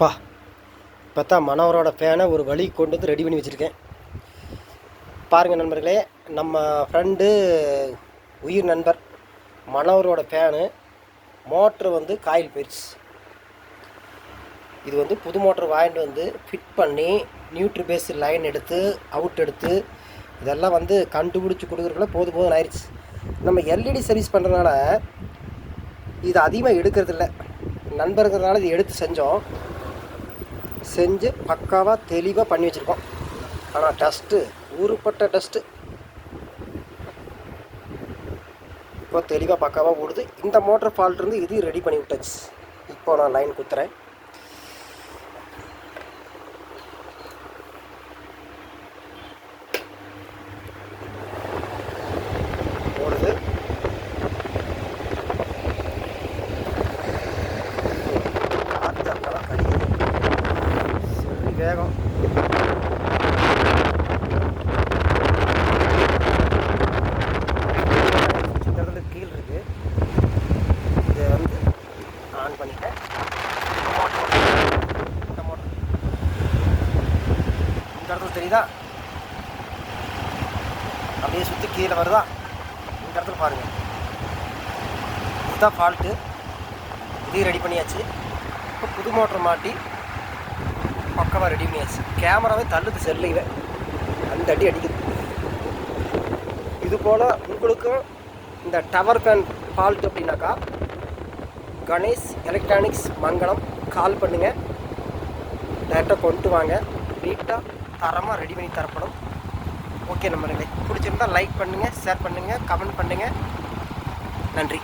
பா இப்போ தான் மனோவரோட ஃபேனை ஒரு வழி கொண்டு வந்து ரெடி பண்ணி வச்சுருக்கேன். பாருங்கள் நண்பர்களே, நம்ம ஃப்ரெண்டு உயிர் நண்பர் மனோவரோட ஃபேனு மோட்ரு வந்து காயில் போயிடுச்சு. இது வந்து புது மோட்ரு வாங்கிட்டு வந்து ஃபிட் பண்ணி நியூட்ரி பேஸ் லைன் எடுத்து அவுட் எடுத்து இதெல்லாம் வந்து கண்டுபிடிச்சி கொடுக்குறதுக்குள்ள போதும் ஆயிடுச்சு. நம்ம எல்இடி சர்வீஸ் பண்ணுறதுனால இது அதிகமாக எடுக்கிறதில்ல. நண்பருங்கிறதுனால இது எடுத்து செஞ்சு பக்காவாக தெளிவாக பண்ணி வச்சுருக்கோம். ஆனால் டஸ்ட்டு ஊறுப்பட்ட டஸ்ட்டு இப்போ தெளிவாக பக்காவாக ஓடுது. இந்த மோட்டர் ஃபால்ட் இருந்து இதையும் ரெடி பண்ணி விட்டாச்சு. இப்போ நான் லைன் குத்துறேன். ஓடுது. காற்றெல்லாம் கடிக்குது. சரி வேகம். கீழ் இருக்கு. இதை வந்து ஆன் பண்ணிட்டேன். இந்த மோட்டர் இந்த இடத்துல தெரியுதா, அப்படியே சுற்றி கீழே வருதா. இந்த இடத்துல பாருங்கள், இதுதான் ஃபால்ட்டு. இதையும் ரெடி பண்ணியாச்சு. இப்போ புது மோட்டர் மாட்டி பக்கமாக ரெடி பண்ணியாச்சு. கேமராவே தள்ளுது செல்லையில், அந்த அடி அடிக்குது. இது போல் உங்களுக்கும் இந்த டவர் ஃபேன் ஃபால்ட் அப்படின்னாக்கா கணேஷ் எலக்ட்ரானிக்ஸ் மங்கலம் கால் பண்ணுங்கள். டேரெக்டாக கொண்டு வாங்க. நீட்டாக தரமாக ரெடி பண்ணி தரப்படும். ஓகே நம்பர்களே, பிடிச்சிருந்தால் லைக் பண்ணுங்கள், ஷேர் பண்ணுங்கள், கமெண்ட் பண்ணுங்கள். நன்றி.